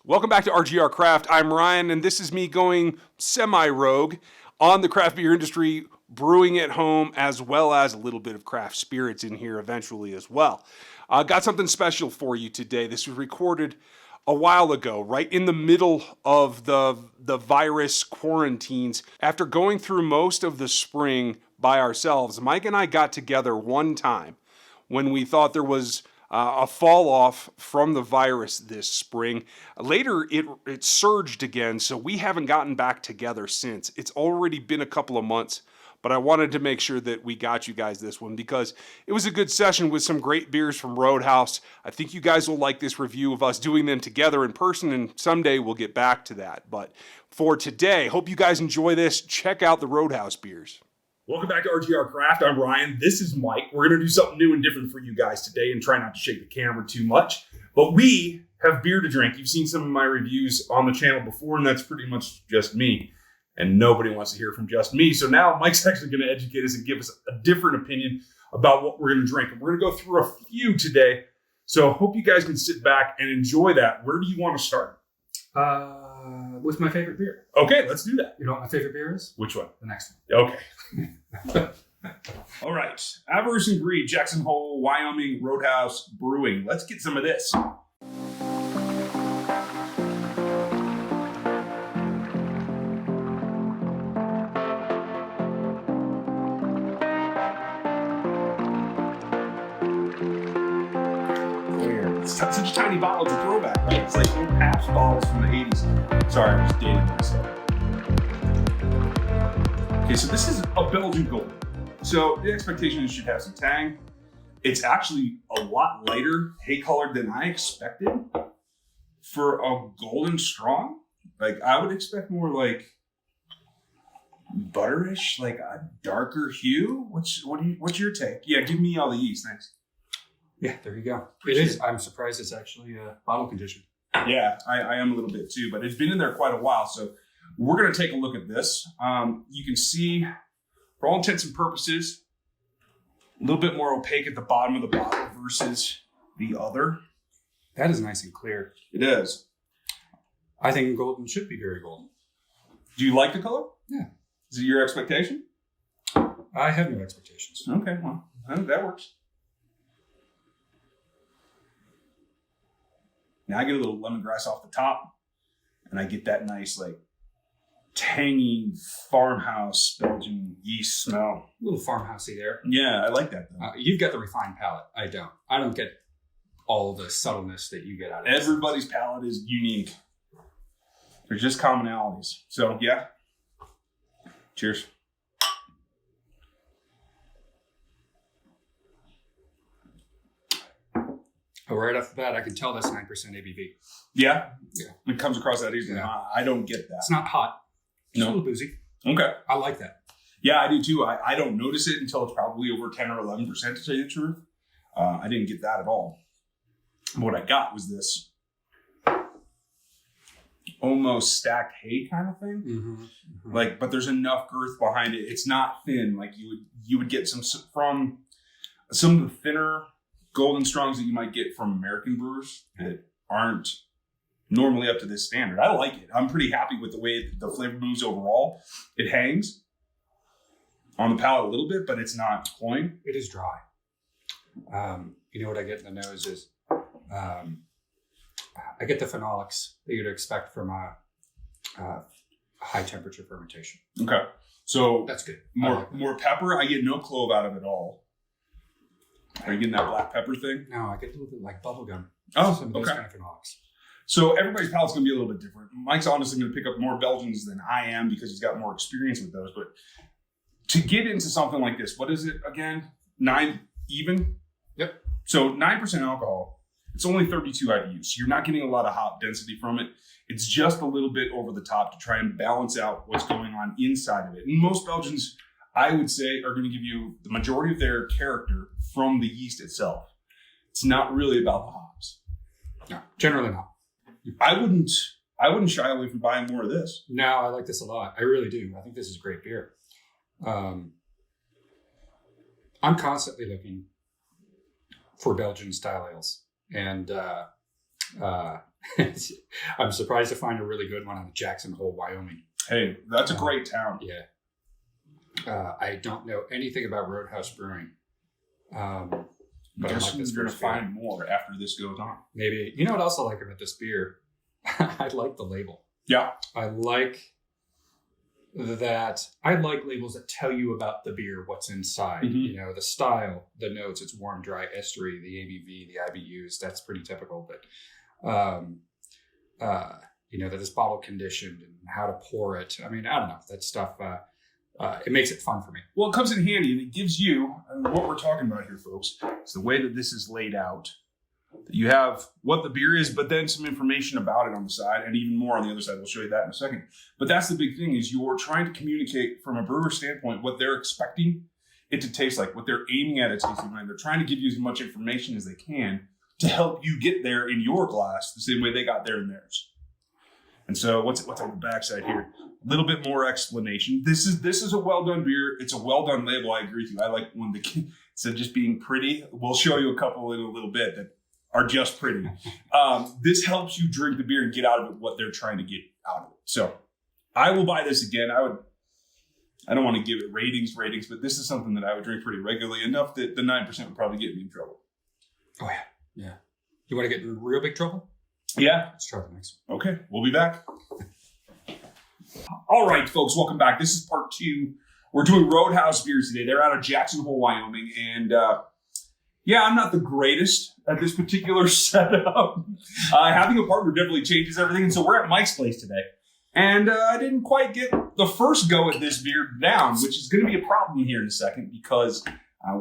Welcome back to RGR Craft. I'm Ryan, and this is me going semi-rogue on the craft beer industry, brewing at home, as well as a little bit of craft spirits in here eventually as well. Got something special for you today. This was recorded a while ago, right in the middle of the virus quarantines. After going through most of the spring by ourselves, Mike and I got together one time when we thought there was a fall off from the virus this spring. Later, it surged again, so we haven't gotten back together since. It's already been a couple of months, but I wanted to make sure that we got you guys this one because it was a good session with some great beers from Roadhouse. I think you guys will like this review of us doing them together in person, and someday we'll get back to that. But for today, hope you guys enjoy this. Check out the Roadhouse beers. Welcome back to RGR Craft. I'm Ryan. This is Mike. We're going to do something new and different for you guys today and try not to shake the camera too much. But we have beer to drink. You've seen some of my reviews on the channel before, and that's pretty much just me. And nobody wants to hear from just me. So now Mike's actually going to educate us and give us a different opinion about what we're going to drink. And we're going to go through a few today. So hope you guys can sit back and enjoy that. Where do you want to start? With my favorite beer. Okay, let's do that. You know what my favorite beer is? Which one? The next one. Okay. All right. Avarice Greed, Jackson Hole, Wyoming, Roadhouse Brewing. Let's get some of this. It's such a tiny bottle. It's a throwback, right? It's like old Pabst bottles from the 80s. Sorry, I'm just dating myself. Okay, so this is a Belgian Golden. So the expectation is it should have some tang. It's actually a lot lighter hay colored than I expected for a golden strong. Like I would expect more like butterish, like a darker hue. What's your take? Yeah, give me all the yeast, thanks. Yeah, there you go. It is. I'm surprised it's actually bottle conditioned. Yeah, I am a little bit too, but it's been in there quite a while. So we're going to take a look at this. You can see, for all intents and purposes, a little bit more opaque at the bottom of the bottle versus the other. That is nice and clear. It is. I think golden should be very golden. Do you like the color? Yeah. Is it your expectation? I have no expectations. Okay, well, that works. Now I get a little lemongrass off the top, and I get that nice, like, tangy farmhouse Belgian yeast smell. A little farmhousey there. Yeah, I like that, though. You've got the refined palate. I don't. I don't get all the subtleness that you get out of it. Everybody's palate is unique. There's just commonalities. So, yeah. Cheers. Oh, right off the bat, I can tell that's 9% ABV. Yeah? Yeah. It comes across that easily. Yeah. I don't get that. It's not hot. It's a little boozy. Okay. I like that. Yeah, I do too. I don't notice it until it's probably over 10 or 11% to tell you the truth. I didn't get that at all. What I got was this almost stacked hay kind of thing. Mm-hmm. Mm-hmm. Like, but there's enough girth behind it. It's not thin. Like you would get some from some of the thinner golden strongs that you might get from American brewers that aren't normally up to this standard. I like it. I'm pretty happy with the way the flavor moves overall. It hangs on the palate a little bit, but it's not cloying. It is dry. You know what I get in the nose is I get the phenolics that you'd expect from a high temperature fermentation. Okay. So that's good. More pepper. I get no clove out of it at all. Are you getting that black pepper thing? No, I get a little bit like bubblegum. Oh, some of those kind of phenolics. So everybody's palate's going to be a little bit different. Mike's honestly going to pick up more Belgians than I am because he's got more experience with those. But to get into something like this, what is it again? 9 even? Yep. So 9% alcohol. It's only 32 IBUs. So you're not getting a lot of hop density from it. It's just a little bit over the top to try and balance out what's going on inside of it. And most Belgians, I would say, are going to give you the majority of their character from the yeast itself. It's not really about the hops. No, generally not. I wouldn't shy away from buying more of this. No, I like this a lot. I really do. I think this is great beer. I'm constantly looking for Belgian-style ales. And I'm surprised to find a really good one out of Jackson Hole, Wyoming. Hey, that's a great town. Yeah. I don't know anything about Roadhouse Brewing. But Guess I like this you're going to first beer. find more after this goes on. Maybe. You know what else I like about this beer? I like the label. Yeah. I like that. I like labels that tell you about the beer, what's inside. Mhm. You know, the style, the notes, it's warm, dry, estery, the ABV, the IBUs. That's pretty typical. But, you know, that it's bottle conditioned and how to pour it. I mean, I don't know. That stuff, it makes it fun for me. Well, it comes in handy, and it gives you, and what we're talking about here, folks, is the way that this is laid out. You have what the beer is, but then some information about it on the side, and even more on the other side. We'll show you that in a second. But that's the big thing, is you're trying to communicate from a brewer standpoint what they're expecting it to taste like, what they're aiming at it tasting like. They're trying to give you as much information as they can to help you get there in your glass the same way they got there in theirs. And so what's on the backside here? A little bit more explanation. This is a well done beer. It's a well done label. I agree with you. I like when instead of just being pretty. We'll show you a couple in a little bit that are just pretty. This helps you drink the beer and get out of it what they're trying to get out of it. So I will buy this again. I don't want to give it ratings, but this is something that I would drink pretty regularly, enough that the 9% would probably get me in trouble. Oh, yeah. Yeah. You want to get in real big trouble? Yeah. Let's try the next one. Okay, we'll be back. All right, folks, welcome back. This is part 2. We're doing Roadhouse beers today. They're out of Jackson Hole, Wyoming. And yeah, I'm not the greatest at this particular setup. Having a partner definitely changes everything. And so we're at Mike's place today. And I didn't quite get the first go at this beer down, which is going to be a problem here in a second, because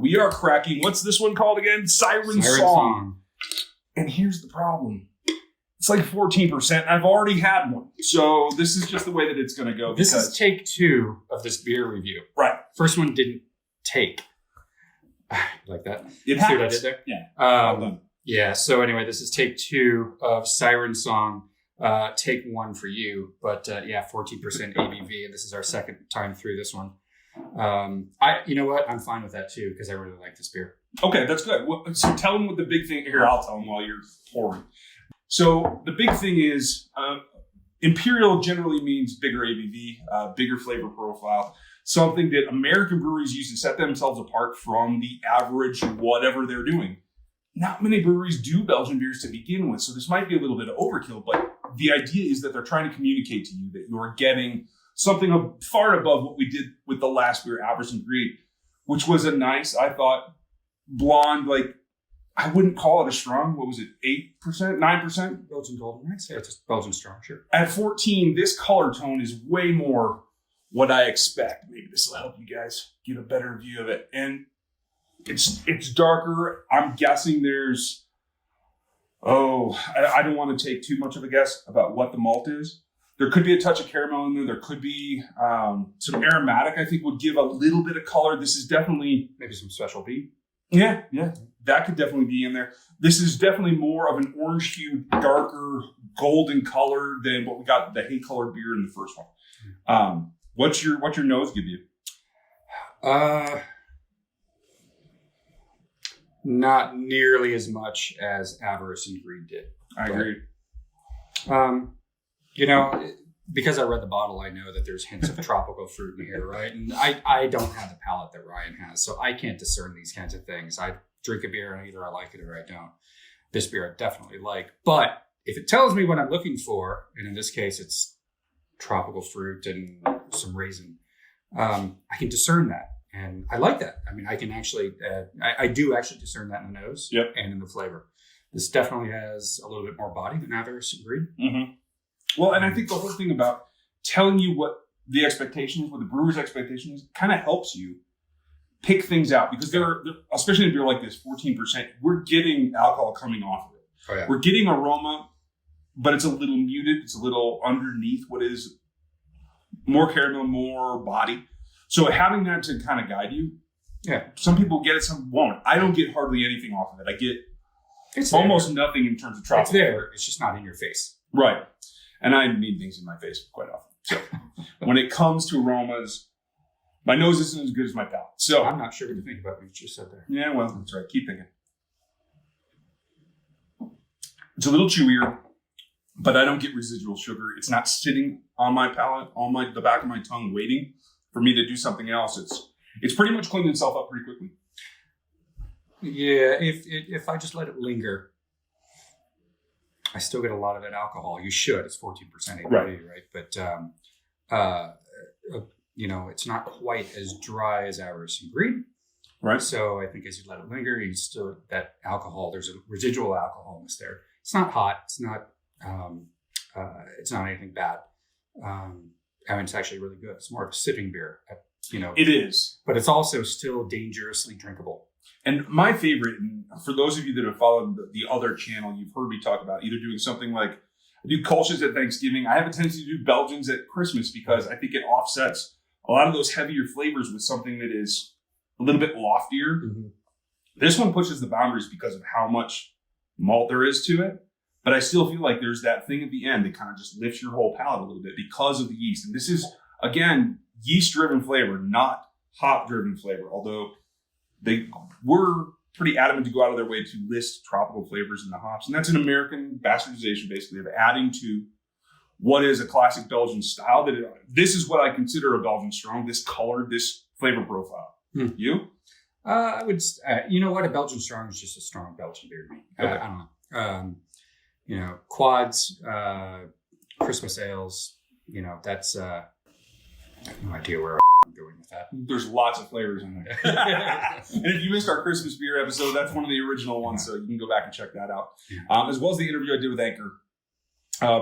we are cracking, what's this one called again? Siren Song. And here's the problem. It's like 14%. I've already had one. So this is just the way that it's going to go. This is take 2 of this beer review. Right. First one didn't take. Like that. It See what I happens. did there? Yeah. Well done. Yeah. So anyway, this is take 2 of Siren Song. Take 1 for you. But yeah, 14% ABV. And this is our second time through this one. You know what? I'm fine with that too, because I really like this beer. Okay, that's good. Well, so tell them what the big thing here. I'll tell them while you're pouring. So the big thing is Imperial generally means bigger ABV, bigger flavor profile, something that American breweries use to set themselves apart from the average whatever they're doing. Not many breweries do Belgian beers to begin with, so this might be a little bit of overkill, but the idea is that they're trying to communicate to you that you're getting something far above what we did with the last beer, Avarice Greed, which was a nice, I thought, blonde, like, I wouldn't call it a strong. What was it? 8%? 9%? Belgian Golden Ale. Yeah, it's just Belgian strong, sure. At 14, this color tone is way more what I expect. Maybe this will help you guys get a better view of it. And it's darker. I'm guessing there's, I don't want to take too much of a guess about what the malt is. There could be a touch of caramel in there. There could be some aromatic, I think, would give a little bit of color. This is definitely... Maybe some special beet. Yeah. That could definitely be in there. This is definitely more of an orange hued, darker, golden color than what we got the hay colored beer in the first one. What's your nose give you? Not nearly as much as Avarice and Greed did. I agree. You know, because I read the bottle, I know that there's hints of tropical fruit in here, right? And I don't have the palate that Ryan has, so I can't discern these kinds of things. I drink a beer and either I like it or I don't. This beer I definitely like. But if it tells me what I'm looking for, and in this case it's tropical fruit and some raisin, I can discern that. And I like that. I mean, I can actually, I do actually discern that in the nose and in the flavor. This definitely has a little bit more body than Avarice Greed. Mm-hmm. Well, and I think the whole thing about telling you what the expectation is, what the brewer's expectation is, kind of helps you pick things out, because they're especially in a beer like this, 14%, we're getting alcohol coming off of it. Oh, yeah. We're getting aroma, but it's a little muted. It's a little underneath what is more caramel, more body. So having that to kind of guide you, some people get it, some won't. I don't get hardly anything off of it. I get almost nothing in terms of tropical. It's there. It's just not in your face. Right. And I need things in my face quite often. So when it comes to aromas, my nose isn't as good as my palate. So I'm not sure what to think about what you just said there. Yeah, well, that's right. Keep thinking. It's a little chewier, but I don't get residual sugar. It's not sitting on my palate, on the back of my tongue, waiting for me to do something else. It's pretty much cleaned itself up pretty quickly. Yeah, if I just let it linger, I still get a lot of that alcohol. You should. It's 14% ABV, right? But it's not quite as dry as Avarice Greed. Right. So I think as you let it linger, you still that alcohol. There's a residual alcoholness there. It's not hot. It's not. It's not anything bad. It's actually really good. It's more of a sipping beer. It is, but it's also still dangerously drinkable. And my favorite, and for those of you that have followed the other channel, you've heard me talk about either doing something like I do Kolsch's at Thanksgiving. I have a tendency to do Belgians at Christmas because I think it offsets a lot of those heavier flavors with something that is a little bit loftier. Mm-hmm. This one pushes the boundaries because of how much malt there is to it. But I still feel like there's that thing at the end that kind of just lifts your whole palate a little bit because of the yeast. And this is, again, yeast-driven flavor, not hop-driven flavor, although they were pretty adamant to go out of their way to list tropical flavors in the hops. And that's an American bastardization, basically, of adding to what is a classic Belgian style. This is what I consider a Belgian strong, this color, this flavor profile. You? I would, you know what? A Belgian strong is just a strong Belgian beer to me. Okay. I don't know. Quads, Christmas ales, that's, I have no idea where I'm going with that. There's lots of flavors in there. And if you missed our Christmas beer episode, that's one of the original ones, so you can go back and check that out. As well as the interview I did with Anchor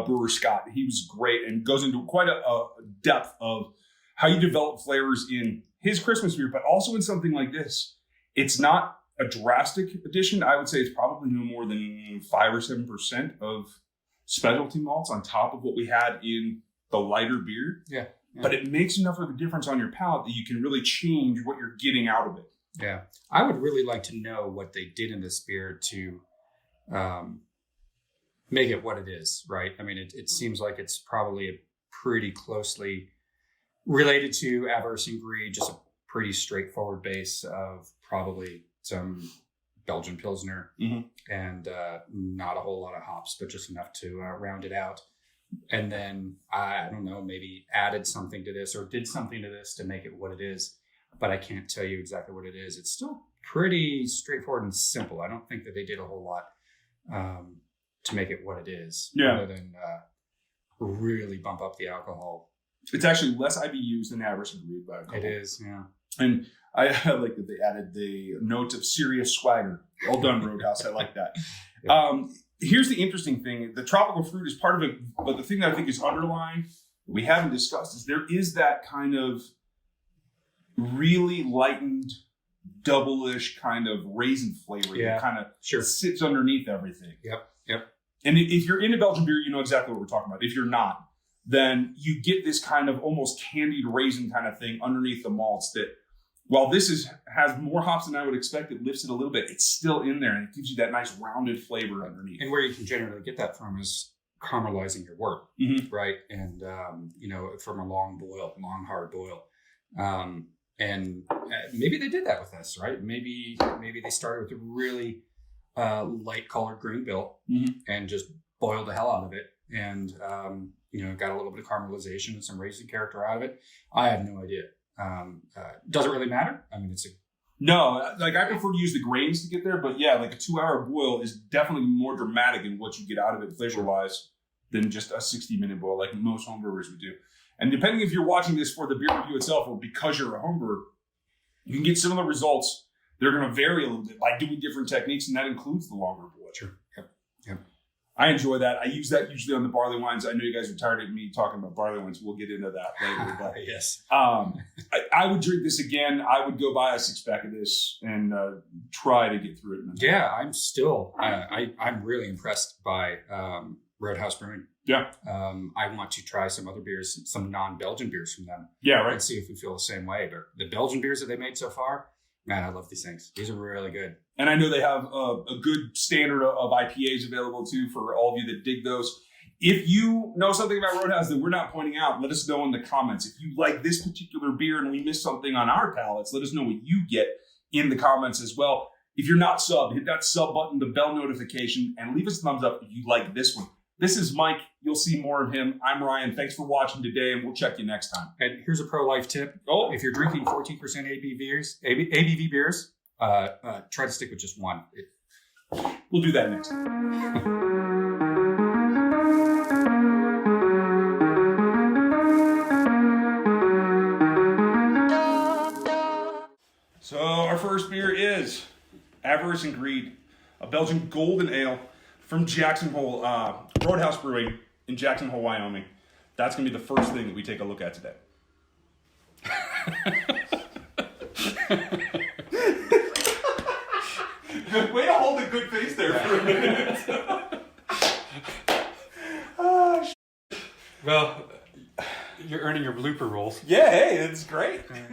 brewer Scott. He was great and goes into quite a depth of how you develop flavors in his Christmas beer, but also in something like this. It's not a drastic addition. I would say it's probably no more than 5 or 7% of specialty malts on top of what we had in the lighter beer. Yeah. But it makes enough of a difference on your palate that you can really change what you're getting out of it. Yeah. I would really like to know what they did in this beer to make it what it is, right? I mean, it seems like it's probably a pretty closely related to Avarice Greed, just a pretty straightforward base of probably some Belgian Pilsner and not a whole lot of hops, but just enough to round it out. And then, I don't know, maybe added something to this or did something to this to make it what it is. But I can't tell you exactly what it is. It's still pretty straightforward and simple. I don't think that they did a whole lot to make it what it is. Other than really bump up the alcohol. It's actually less IBUs than Avarice Greed by a couple. It is, yeah. And I like that they added the notes of serious swagger. Well done, Roadhouse. I like that. Yeah. Here's the interesting thing. The tropical fruit is part of it, but the thing that I think is underlying, we haven't discussed, is there is that kind of really lightened, double-ish kind of raisin flavor that kind of sits underneath everything. Yep. And if you're into Belgian beer, you know exactly what we're talking about. If you're not, then you get this kind of almost candied raisin kind of thing underneath the malts that, while this has more hops than I would expect, it lifts it a little bit. It's still in there, and it gives you that nice rounded flavor underneath. And where you can generally get that from is caramelizing your wort, right? And from a long hard boil. And maybe they did that with this, right? Maybe they started with a really light colored grain bill and just boiled the hell out of it, and got a little bit of caramelization and some raisin character out of it. I have no idea. Doesn't really matter. I mean, I prefer to use the grains to get there, but yeah, like a 2-hour boil is definitely more dramatic in what you get out of it flavor-wise than just a 60-minute boil like most homebrewers would do. And depending if you're watching this for the beer review itself or because you're a homebrewer, you can get similar results. They're going to vary a little bit by doing different techniques, and that includes the longer boil. Sure. Yep. I enjoy that. I use that usually on the barley wines. I know you guys are tired of me talking about barley wines. We'll get into that later. But yes. I would drink this again. I would go buy a 6-pack of this and try to get through it. Yeah, I'm still. I'm really impressed by Roadhouse Brewing. Yeah. I want to try some other beers, some non-Belgian beers from them. Yeah, right. And see if we feel the same way. But the Belgian beers that they made so far, man, I love these things. These are really good. And I know they have a good standard of IPAs available too for all of you that dig those. If you know something about Roadhouse that we're not pointing out, let us know in the comments. If you like this particular beer and we missed something on our palates, let us know what you get in the comments as well. If you're not subbed, hit that sub button, the bell notification, and leave us a thumbs up if you like this one. This is Mike. You'll see more of him. I'm Ryan. Thanks for watching today, and we'll check you next time. And here's a pro-life tip. Oh. If you're drinking 14% ABV beers, try to stick with just one. We'll do that next time. So our first beer is Avarice Greed, a Belgian Golden Ale from Jackson Hole, Roadhouse Brewing in Jackson Hole, Wyoming. That's going to be the first thing that we take a look at today. Good way to hold a good face there for a minute. Well, you're earning your blooper rolls. Yeah, hey, it's great.